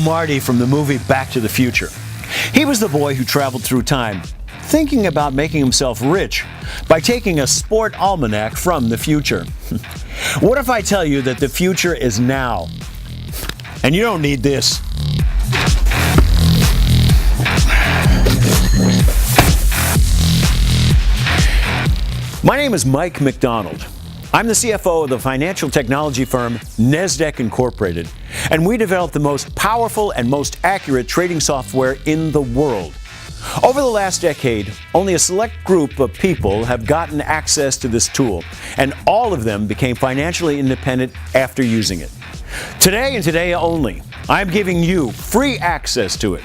Marty from the movie Back to the Future. He was the boy who traveled through time, thinking about making himself rich by taking a sport almanac from the future. What if I tell you that the future is now? And you don't need this. My name is Mike McDonald. I'm the CFO of the financial technology firm Nasdaq Incorporated, and we develop the most powerful and most accurate trading software in the world. Over the last decade, only a select group of people have gotten access to this tool, and all of them became financially independent after using it. Today and today only, I'm giving you free access to it.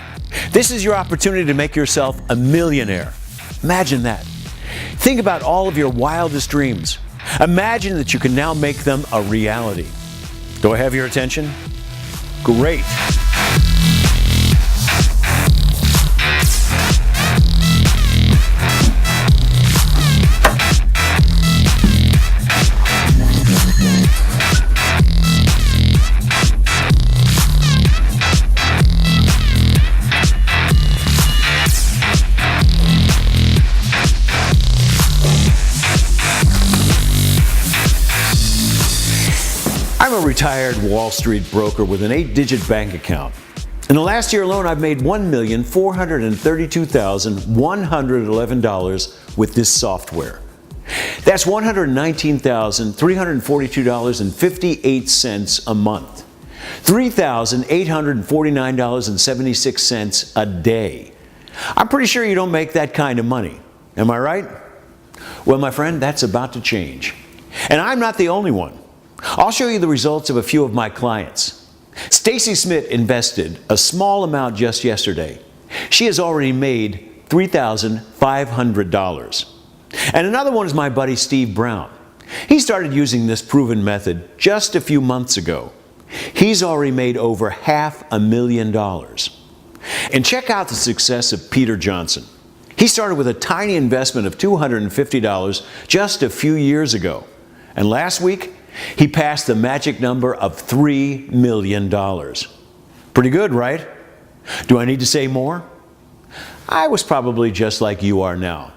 This is your opportunity to make yourself a millionaire. Imagine that. Think about all of your wildest dreams. Imagine that you can now make them a reality. Do I have your attention? Great. I'm a retired Wall Street broker with an 8-digit bank account. In the last year alone, I've made $1,432,111 with this software. That's $119,342.58 a month. $3,849.76 a day. I'm pretty sure you don't make that kind of money. Am I right? Well, my friend, that's about to change. And I'm not the only one. I'll show you the results of a few of my clients. Stacy Smith invested a small amount just yesterday. She has already made $3,500. And another one is my buddy Steve Brown. He started using this proven method just a few months ago. He's already made over $500,000. And check out the success of Peter Johnson. He started with a tiny investment of $250 just a few years ago. And last week, he passed the magic number of $3 million. Pretty good, right? Do I need to say more? I was probably just like you are now.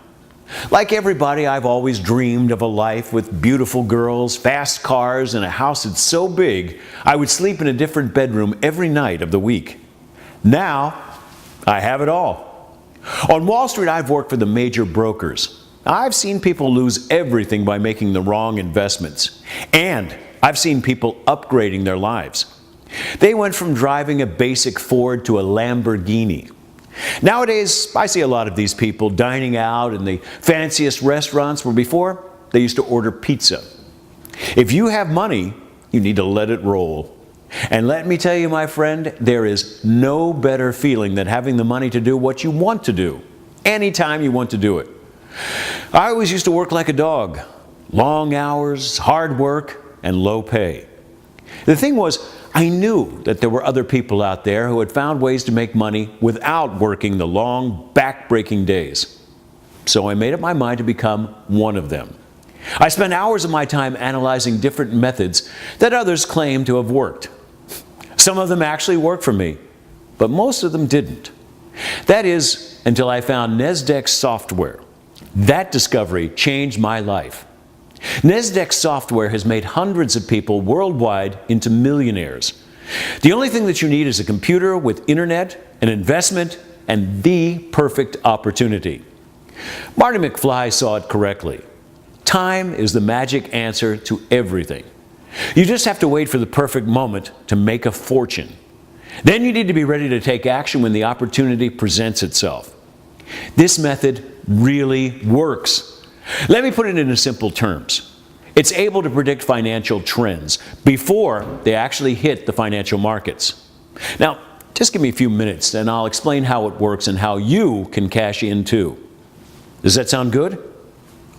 Like everybody, I've always dreamed of a life with beautiful girls, fast cars, and a house that's so big I would sleep in a different bedroom every night of the week. Now, I have it all. On Wall Street, I've worked for the major brokers. I've seen people lose everything by making the wrong investments. And I've seen people upgrading their lives. They went from driving a basic Ford to a Lamborghini. Nowadays, I see a lot of these people dining out in the fanciest restaurants where before they used to order pizza. If you have money, you need to let it roll. And let me tell you, my friend, there is no better feeling than having the money to do what you want to do, anytime you want to do it. I always used to work like a dog. Long hours, hard work, and low pay. The thing was, I knew that there were other people out there who had found ways to make money without working the long, back-breaking days. So I made up my mind to become one of them. I spent hours of my time analyzing different methods that others claimed to have worked. Some of them actually worked for me, but most of them didn't. That is, until I found Nasdaq software. That discovery changed my life. Nasdaq software has made hundreds of people worldwide into millionaires. The only thing that you need is a computer with internet, an investment, and the perfect opportunity. Marty McFly saw it correctly. Time is the magic answer to everything. You just have to wait for the perfect moment to make a fortune. Then you need to be ready to take action when the opportunity presents itself. This method really works. Let me put it into simple terms. It's able to predict financial trends before they actually hit the financial markets. Now, just give me a few minutes and I'll explain how it works and how you can cash in too. Does that sound good?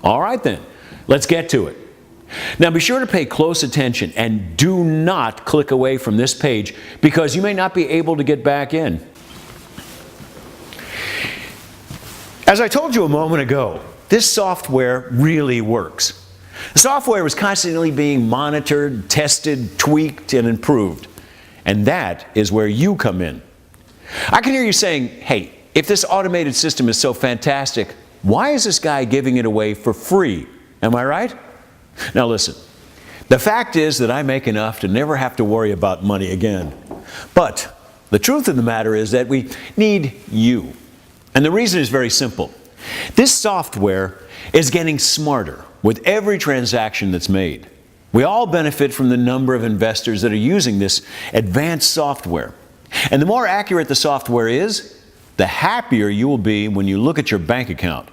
All right then, let's get to it. Now be sure to pay close attention and do not click away from this page because you may not be able to get back in. As I told you a moment ago, this software really works. The software is constantly being monitored, tested, tweaked, and improved. And that is where you come in. I can hear you saying, hey, if this automated system is so fantastic, why is this guy giving it away for free? Am I right? Now listen, the fact is that I make enough to never have to worry about money again. But the truth of the matter is that we need you. And the reason is very simple. This software is getting smarter with every transaction that's made. We all benefit from the number of investors that are using this advanced software. And the more accurate the software is, the happier you will be when you look at your bank account.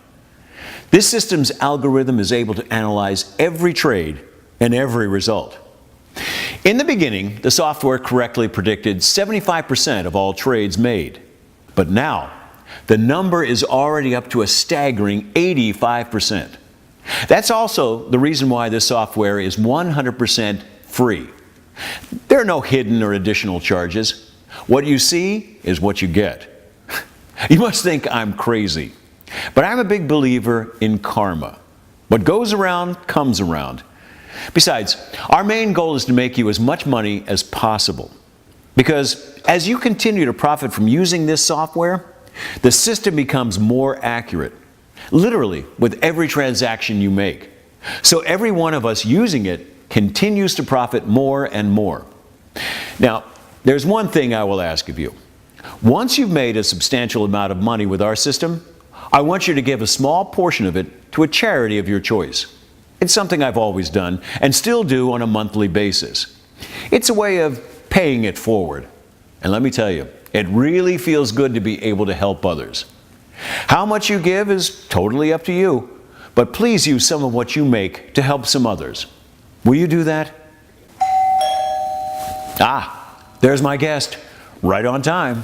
This system's algorithm is able to analyze every trade and every result. In the beginning, the software correctly predicted 75% of all trades made. But now, the number is already up to a staggering 85%. That's also the reason why this software is 100% free. There are no hidden or additional charges. What you see is what you get. You must think I'm crazy, but I'm a big believer in karma. What goes around comes around. Besides, our main goal is to make you as much money as possible. Because as you continue to profit from using this software, the system becomes more accurate, literally with every transaction you make. So every one of us using it continues to profit more and more. Now, there's one thing I will ask of you. Once you've made a substantial amount of money with our system, I want you to give a small portion of it to a charity of your choice. It's something I've always done and still do on a monthly basis. It's a way of paying it forward. And let me tell you, it really feels good to be able to help others. How much you give is totally up to you, but please use some of what you make to help some others. Will you do that? Ah, there's my guest, right on time.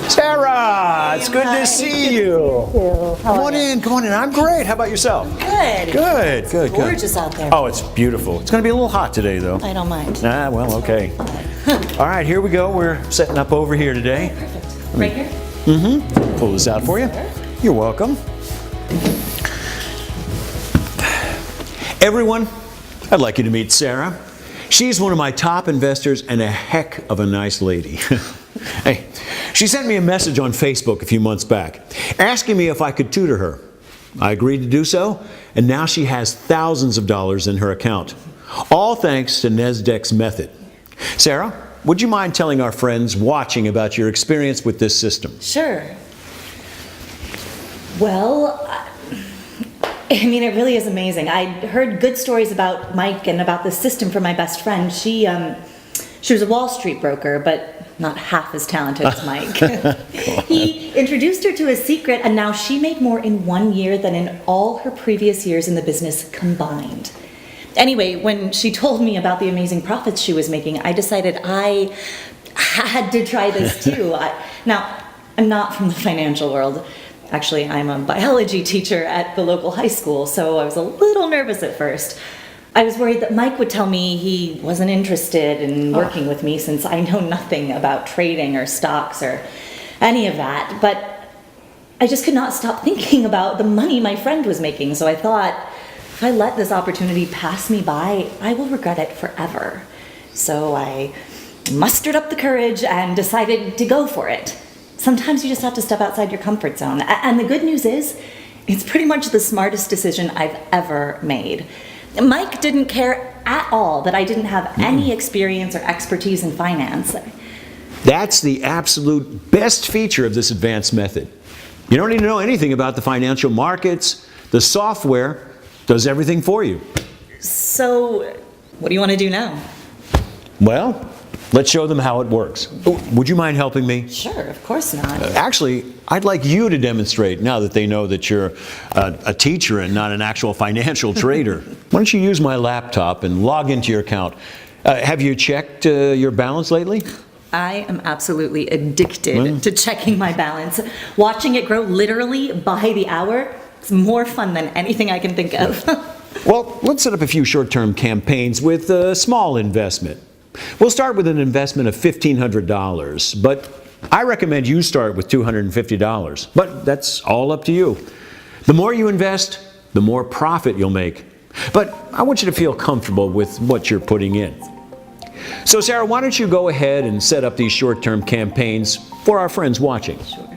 Sarah, it's good to see you. Come on in, come on in. I'm great. How about yourself? Good. Good, good, good. Gorgeous out there. Oh, it's beautiful. It's going to be a little hot today, though. I don't mind. Ah, well, okay. All right, here we go. We're setting up over here today. Perfect. Right here? Mm-hmm. Pull this out for you. You're welcome. Everyone, I'd like you to meet Sarah. She's one of my top investors and a heck of a nice lady. Hey, she sent me a message on Facebook a few months back, asking me if I could tutor her. I agreed to do so, and now she has thousands of dollars in her account, all thanks to Nasdaq's method. Sarah, would you mind telling our friends watching about your experience with this system? Sure. Well, I mean, it really is amazing. I heard good stories about Mike and about the system from my best friend. She was a Wall Street broker, but not half as talented as Mike. He introduced her to his secret, and now she made more in 1 year than in all her previous years in the business combined. Anyway, when she told me about the amazing profits she was making, I decided I had to try this too. Now, I'm not from the financial world. Actually, I'm a biology teacher at the local high school, so I was a little nervous at first. I was worried that Mike would tell me he wasn't interested in working with me since I know nothing about trading or stocks or any of that. But I just could not stop thinking about the money my friend was making. So I thought, if I let this opportunity pass me by, I will regret it forever. So I mustered up the courage and decided to go for it. Sometimes you just have to step outside your comfort zone. And the good news is, it's pretty much the smartest decision I've ever made. Mike didn't care at all that I didn't have any experience or expertise in finance. That's the absolute best feature of this advanced method. You don't need to know anything about the financial markets. The software does everything for you. So, what do you want to do now? Well, let's show them how it works. Would you mind helping me? Sure, of course not. Actually, I'd like you to demonstrate now that they know that you're a teacher and not an actual financial trader. Why don't you use my laptop and log into your account? Have you checked your balance lately? I am absolutely addicted to checking my balance. Watching it grow literally by the hour is more fun than anything I can think of. Well, let's set up a few short-term campaigns with a small investment. We'll start with an investment of $1,500, but I recommend you start with $250, but that's all up to you. The more you invest, the more profit you'll make. But I want you to feel comfortable with what you're putting in. So Sarah, why don't you go ahead and set up these short-term campaigns for our friends watching? Sure.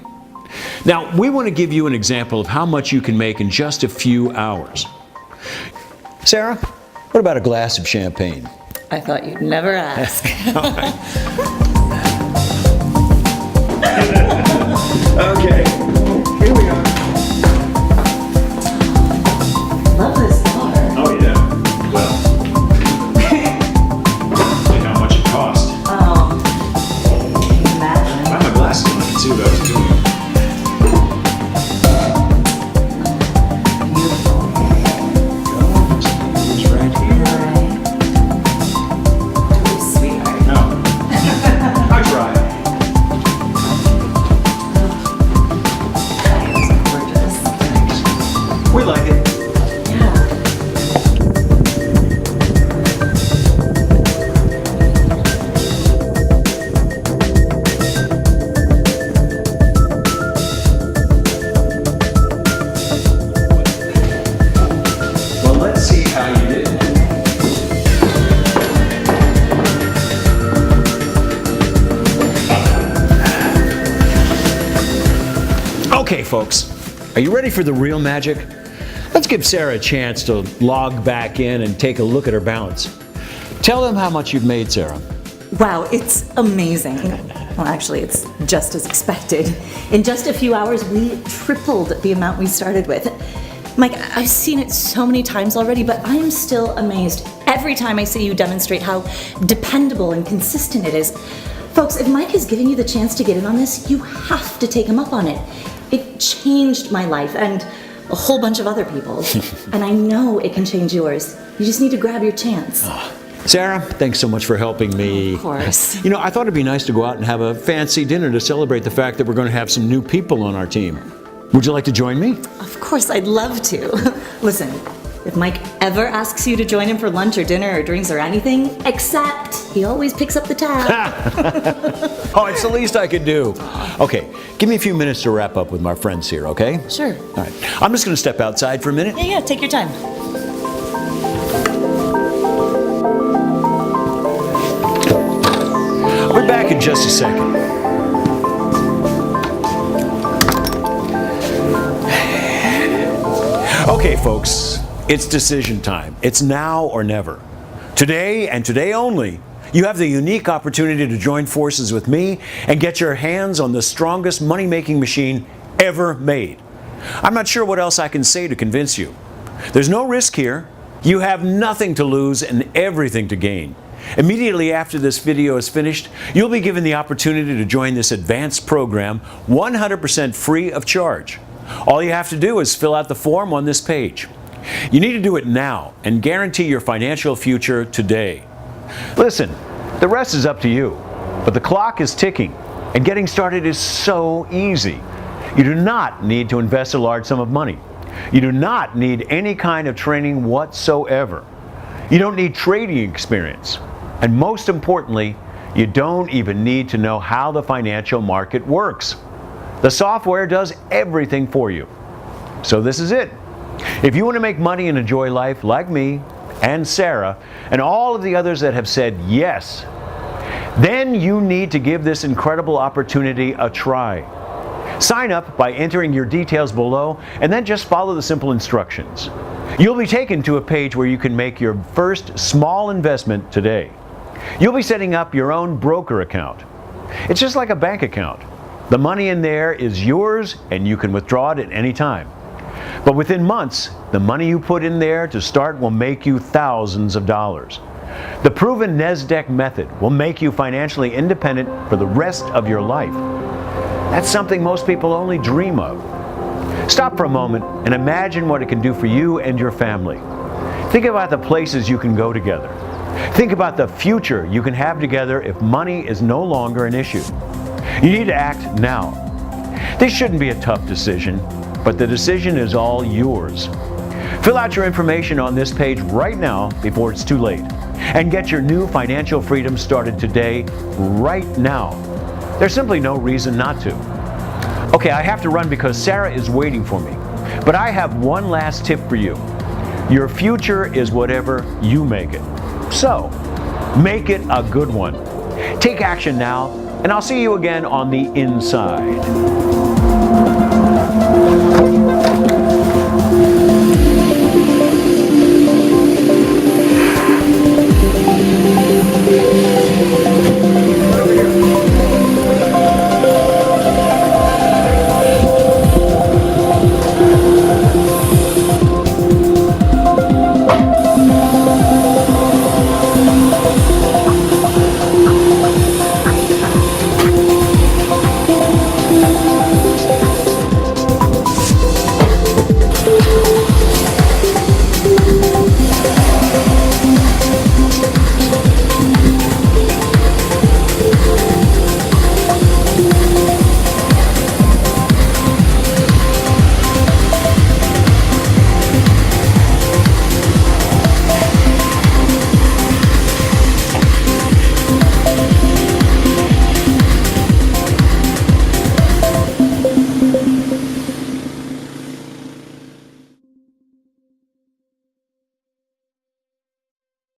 Now, we want to give you an example of how much you can make in just a few hours. Sarah, what about a glass of champagne? I thought you'd never ask. Okay, here we are. Love this bar. Oh yeah, well, look how much it cost. Oh, can you imagine? I have my glasses on, I can see what I was doing. Beautiful. It's right here. Right. Sweetheart. No, I tried. Gorgeous. We like it. Yeah. Well, let's see how you did. Okay, folks, are you ready for the real magic? Let's give Sarah a chance to log back in and take a look at her balance. Tell them how much you've made, Sarah. Wow, it's amazing. Well, actually, it's just as expected. In just a few hours, we tripled the amount we started with. Mike, I've seen it so many times already, but I am still amazed every time I see you demonstrate how dependable and consistent it is. Folks, if Mike is giving you the chance to get in on this, you have to take him up on it. It changed my life and a whole bunch of other people's. And I know it can change yours. You just need to grab your chance. Sarah, thanks so much for helping me. Of course. You know, I thought it'd be nice to go out and have a fancy dinner to celebrate the fact that we're going to have some new people on our team. Would you like to join me? Of course, I'd love to. Listen, if Mike ever asks you to join him for lunch or dinner or drinks or anything, except he always picks up the tab. Oh, it's the least I could do. Okay, give me a few minutes to wrap up with my friends here, okay? Sure. All right, I'm just going to step outside for a minute. Yeah, take your time. We're back in just a second. Okay, folks, it's decision time. It's now or never. Today and today only, you have the unique opportunity to join forces with me and get your hands on the strongest money-making machine ever made. I'm not sure what else I can say to convince you. There's no risk here. You have nothing to lose and everything to gain. Immediately after this video is finished, you'll be given the opportunity to join this advanced program 100% free of charge. All you have to do is fill out the form on this page. You need to do it now and guarantee your financial future today. Listen, the rest is up to you, but the clock is ticking and getting started is so easy. You do not need to invest a large sum of money. You do not need any kind of training whatsoever. You don't need trading experience. And most importantly, you don't even need to know how the financial market works. The software does everything for you. So this is it. If you want to make money and enjoy life like me and Sarah and all of the others that have said yes, then you need to give this incredible opportunity a try. Sign up by entering your details below and then just follow the simple instructions. You'll be taken to a page where you can make your first small investment today. You'll be setting up your own broker account. It's just like a bank account. The money in there is yours and you can withdraw it at any time. But within months, the money you put in there to start will make you thousands of dollars. The proven NASDAQ method will make you financially independent for the rest of your life. That's something most people only dream of. Stop for a moment and imagine what it can do for you and your family. Think about the places you can go together. Think about the future you can have together if money is no longer an issue. You need to act now. This shouldn't be a tough decision, but the decision is all yours. Fill out your information on this page right now before it's too late, and get your new financial freedom started today, right now. There's simply no reason not to. Okay, I have to run because Sarah is waiting for me. But I have one last tip for you. Your future is whatever you make it. So, make it a good one. Take action now, and I'll see you again on the inside.